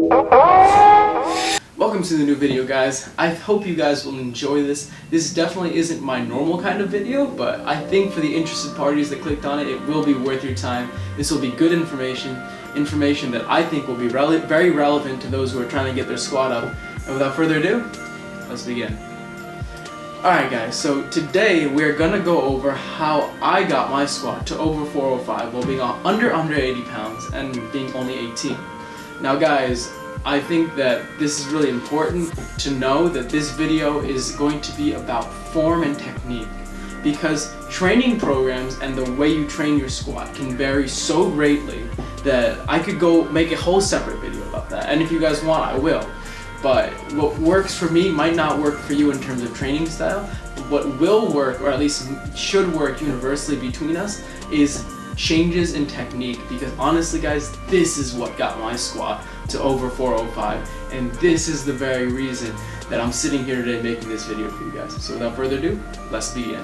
Welcome to the new video, guys. I hope you guys will enjoy this. This definitely isn't my normal kind of video, but I think for the interested parties that clicked on it, it will be worth your time. This will be good information that I think will be very relevant to those who are trying to get their squat up. And without further ado, let's begin. Alright guys, so today we're gonna go over how I got my squat to over 405 while being under 80 pounds and being only 18. Now guys, I think that this is really important to know that this video is going to be about form and technique, because training programs and the way you train your squat can vary so greatly that I could go make a whole separate video about that, and if you guys want, I will. But what works for me might not work for you in terms of training style. But what will work, or at least should work universally between us, is changes in technique, because honestly guys, this is what got my squat to over 405, and this is the very reason that I'm sitting here today making this video for you guys. So without further ado, let's begin.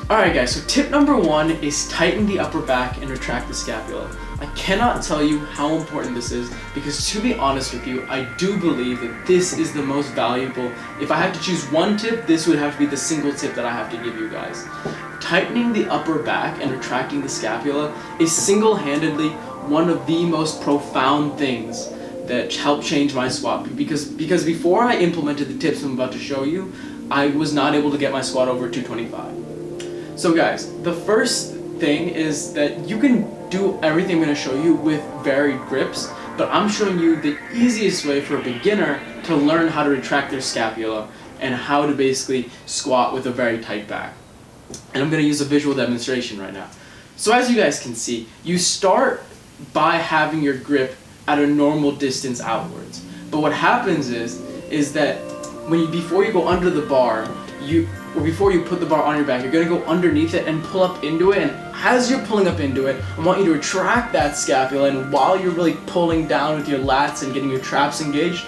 Alright guys, so tip number 1 is tighten the upper back and retract the scapula. I cannot tell you how important this is, because to be honest with you, I do believe that this is the most valuable. If I had to choose one tip, this would have to be the single tip that I have to give you guys. Tightening the upper back and retracting the scapula is single-handedly one of the most profound things that helped change my squat, because before I implemented the tips I'm about to show you, I was not able to get my squat over 225. So guys, the first thing is that you can do everything I'm going to show you with varied grips, but I'm showing you the easiest way for a beginner to learn how to retract their scapula and how to basically squat with a very tight back. And I'm going to use a visual demonstration right now. So as you guys can see, you start by having your grip at a normal distance outwards. But what happens is that before you go under the bar, before you put the bar on your back, you're going to go underneath it and pull up into it, and as you're pulling up into it, I want you to retract that scapula, and while you're really pulling down with your lats and getting your traps engaged,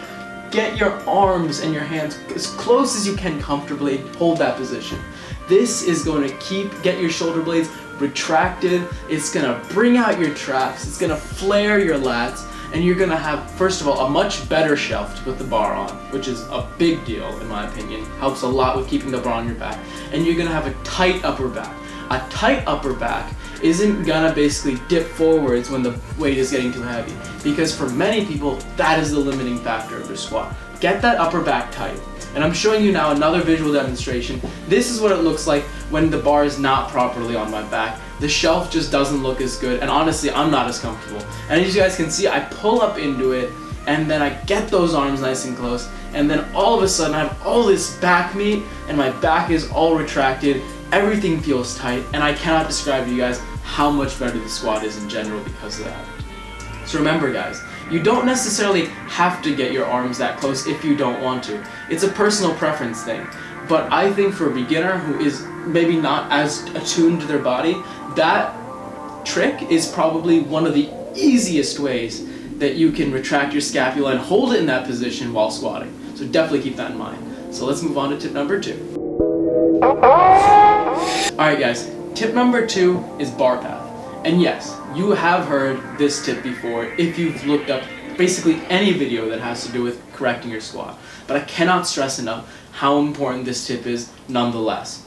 get your arms and your hands as close as you can comfortably, hold that position. This is going to get your shoulder blades retracted, it's going to bring out your traps, it's going to flare your lats, and you're going to have, first of all, a much better shelf to put the bar on, which is a big deal in my opinion. Helps a lot with keeping the bar on your back. And you're going to have a tight upper back. A tight upper back isn't going to basically dip forwards when the weight is getting too heavy, because for many people, that is the limiting factor of their squat. Get that upper back tight. And I'm showing you now another visual demonstration. This is what it looks like when the bar is not properly on my back. The shelf just doesn't look as good, and honestly, I'm not as comfortable. And as you guys can see, I pull up into it, and then I get those arms nice and close, and then all of a sudden I have all this back meat, and my back is all retracted, everything feels tight, and I cannot describe to you guys how much better the squat is in general because of that. So remember guys, you don't necessarily have to get your arms that close if you don't want to. It's a personal preference thing. But I think for a beginner who is maybe not as attuned to their body, that trick is probably one of the easiest ways that you can retract your scapula and hold it in that position while squatting. So definitely keep that in mind. So let's move on to tip number 2. Alright guys, tip number 2 is bar path. And yes, you have heard this tip before if you've looked up basically any video that has to do with correcting your squat. But I cannot stress enough how important this tip is nonetheless.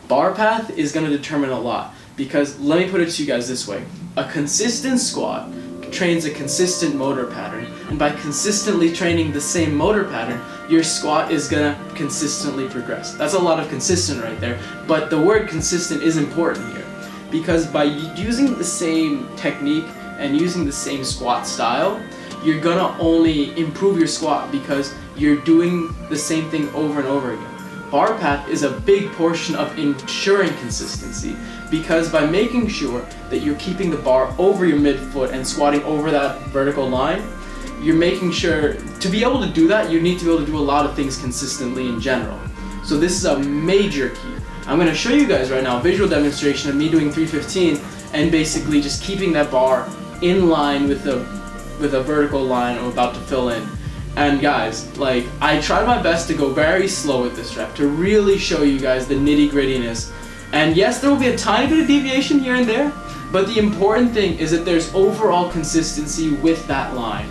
Bar path is going to determine a lot, because let me put it to you guys this way. A consistent squat trains a consistent motor pattern, and by consistently training the same motor pattern, your squat is going to consistently progress. That's a lot of consistent right there, but the word consistent is important here, because by using the same technique and using the same squat style, you're going to only improve your squat because you're doing the same thing over and over again. Bar path is a big portion of ensuring consistency, because by making sure that you're keeping the bar over your midfoot and squatting over that vertical line, you're making sure to be able to do that, you need to be able to do a lot of things consistently in general. So this is a major key. I'm going to show you guys right now a visual demonstration of me doing 315 and basically just keeping that bar in line with a vertical line I'm about to fill in. And guys, like, I tried my best to go very slow with this rep to really show you guys the nitty-grittiness. And yes, there will be a tiny bit of deviation here and there, But the important thing is that there's overall consistency with that line.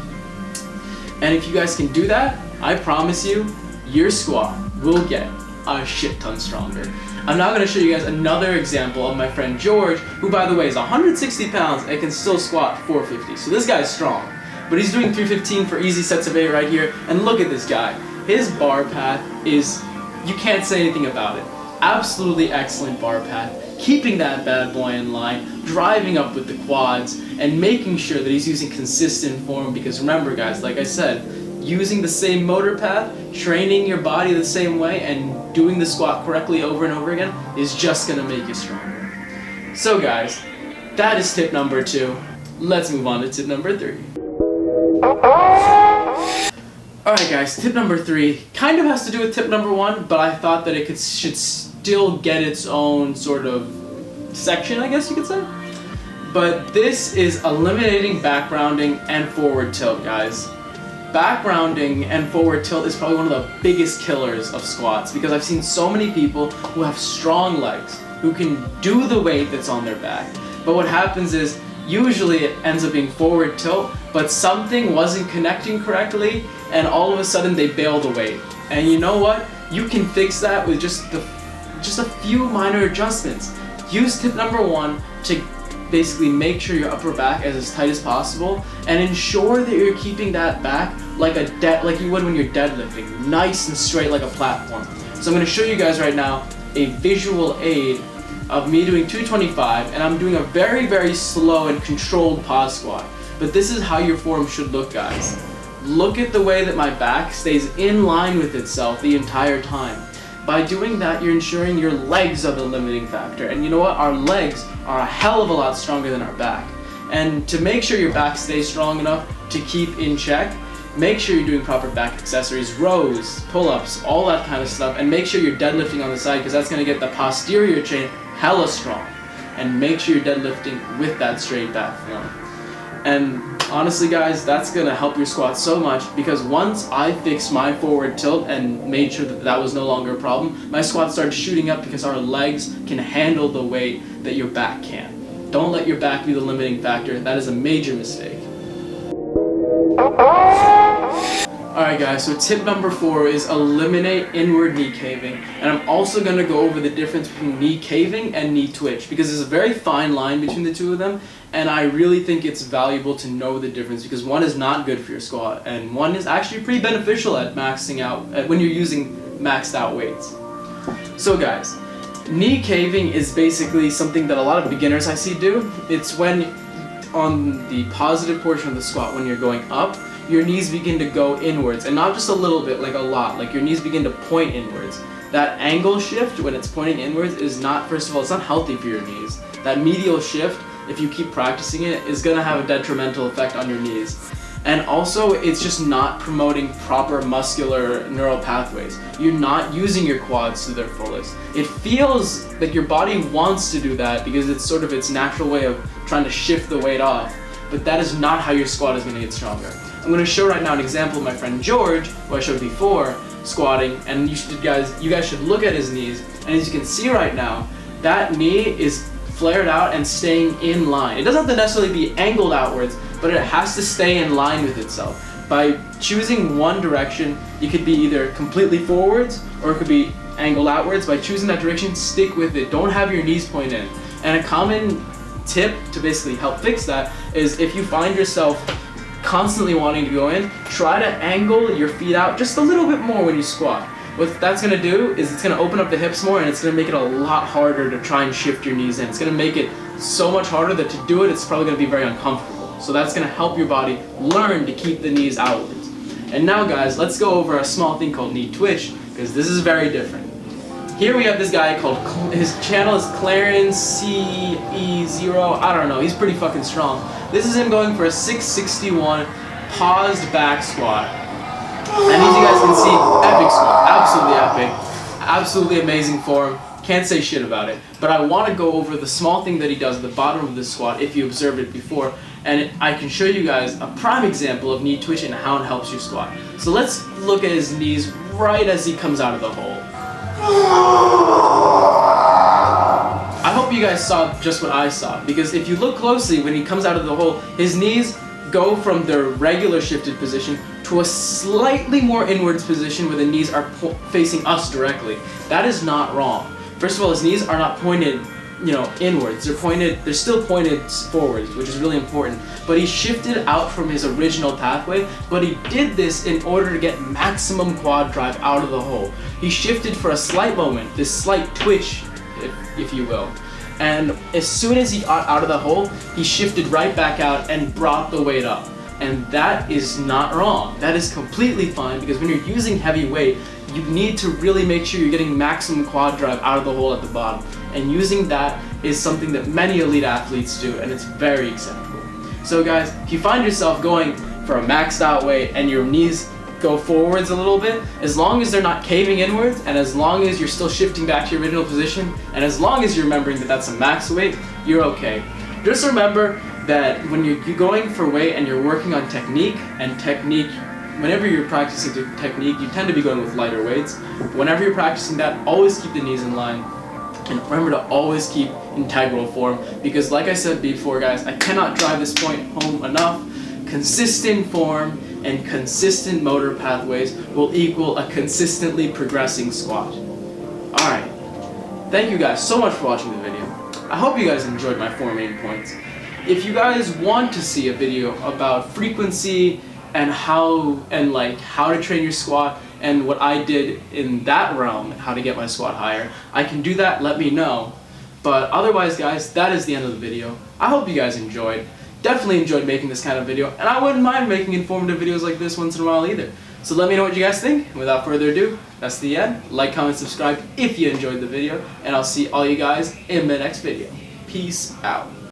And if you guys can do that, I promise you, your squat will get a shit ton stronger. I'm now going to show you guys another example of my friend George, who by the way is 160 pounds and can still squat 450. So this guy's strong. But he's doing 315 for easy sets of 8 right here. And look at this guy. His bar path is, you can't say anything about it. Absolutely excellent bar path. Keeping that bad boy in line, driving up with the quads, and making sure that he's using consistent form. Because remember guys, like I said, using the same motor path, training your body the same way, and doing the squat correctly over and over again is just going to make you stronger. So guys, that is tip number 2. Let's move on to tip number 3. Alright guys, tip number 3 kind of has to do with tip number 1, but I thought that it should still get its own sort of section, I guess you could say. But this is eliminating back rounding and forward tilt, guys. Back rounding and forward tilt is probably one of the biggest killers of squats, because I've seen so many people who have strong legs who can do the weight that's on their back. But what happens is usually it ends up being forward tilt, but something wasn't connecting correctly, and all of a sudden they bail the weight. And you know what? You can fix that with just a few minor adjustments. Use tip number 1 to basically make sure your upper back is as tight as possible, and ensure that you're keeping that back like you would when you're deadlifting, nice and straight like a platform. So I'm going to show you guys right now a visual aid of me doing 225, and I'm doing a very, very slow and controlled pause squat. But this is how your form should look, guys. Look at the way that my back stays in line with itself the entire time. By doing that, you're ensuring your legs are the limiting factor. And you know what? Our legs are a hell of a lot stronger than our back. And to make sure your back stays strong enough to keep in check, make sure you're doing proper back accessories, rows, pull-ups, all that kind of stuff. And make sure you're deadlifting on the side, because that's going to get the posterior chain hella strong. And make sure you're deadlifting with that straight back form. And honestly guys, that's going to help your squat so much, because once I fixed my forward tilt and made sure that that was no longer a problem, my squat started shooting up, because our legs can handle the weight that your back can't. Don't let your back be the limiting factor. That is a major mistake. Alright guys, so tip number 4 is eliminate inward knee caving. And I'm also going to go over the difference between knee caving and knee twitch, because there's a very fine line between the two of them, and I really think it's valuable to know the difference, because one is not good for your squat and one is actually pretty beneficial at maxing out when you're using maxed out weights. So guys, knee caving is basically something that a lot of beginners I see do. It's when on the positive portion of the squat, when you're going up, your knees begin to go inwards, and not just a little bit, like a lot, like your knees begin to point inwards. That angle shift when it's pointing inwards is not, first of all, it's not healthy for your knees. That medial shift, if you keep practicing it, is going to have a detrimental effect on your knees. And also, it's just not promoting proper muscular neural pathways. You're not using your quads to their fullest. It feels like your body wants to do that because it's sort of its natural way of trying to shift the weight off, but that is not how your squat is going to get stronger. I'm going to show right now an example of my friend George, who I showed before, squatting, and you guys should look at his knees, and as you can see right now, that knee is flared out and staying in line. It doesn't have to necessarily be angled outwards, but it has to stay in line with itself. By choosing one direction, you could be either completely forwards or it could be angled outwards. By choosing that direction, stick with it. Don't have your knees point in. And a common tip to basically help fix that is, if you find yourself constantly wanting to go in, try to angle your feet out just a little bit more when you squat. What that's going to do is it's going to open up the hips more, and it's going to make it a lot harder to try and shift your knees in. It's going to make it so much harder that to do it, it's probably going to be very uncomfortable. So that's going to help your body learn to keep the knees outwards. And now guys, let's go over a small thing called knee twitch, because this is very different. Here we have this guy called, his channel is Clarence CE0, I don't know, he's pretty fucking strong. This is him going for a 661 paused back squat. And as you guys can see, epic squat, absolutely epic, absolutely amazing form, can't say shit about it. But I want to go over the small thing that he does at the bottom of this squat, if you observed it before, and I can show you guys a prime example of knee twitch and how it helps you squat. So let's look at his knees right as he comes out of the hole. I hope you you guys saw just what I saw, because if you look closely, when he comes out of the hole, his knees go from their regular shifted position to a slightly more inwards position where the knees are facing us directly. That is not wrong. First of all, his knees are not pointed, inwards. They're still pointed forwards, which is really important. But he shifted out from his original pathway, but he did this in order to get maximum quad drive out of the hole. He shifted for a slight moment, this slight twitch, if you will. And as soon as he got out of the hole, he shifted right back out and brought the weight up. And that is not wrong. That is completely fine, because when you're using heavy weight, you need to really make sure you're getting maximum quad drive out of the hole at the bottom. And using that is something that many elite athletes do, and it's very acceptable. So guys, if you find yourself going for a maxed out weight and your knees go forwards a little bit, as long as they're not caving inwards, and as long as you're still shifting back to your original position, and as long as you're remembering that that's a max weight, you're okay. Just remember that when you're going for weight and you're working on technique, whenever you're practicing technique, you tend to be going with lighter weights. Whenever you're practicing that, always keep the knees in line. And remember to always keep integral form, because like I said before, guys, I cannot drive this point home enough. Consistent form and consistent motor pathways will equal a consistently progressing squat. Alright, thank you guys so much for watching the video. I hope you guys enjoyed my 4 main points. If you guys want to see a video about frequency and how to train your squat and what I did in that realm, how to get my squat higher, I can do that, let me know. But otherwise guys, that is the end of the video. I hope you guys enjoyed. Definitely enjoyed making this kind of video, and I wouldn't mind making informative videos like this once in a while either. So let me know what you guys think. Without further ado, that's the end. Like, comment, subscribe if you enjoyed the video, and I'll see all you guys in the next video. Peace out.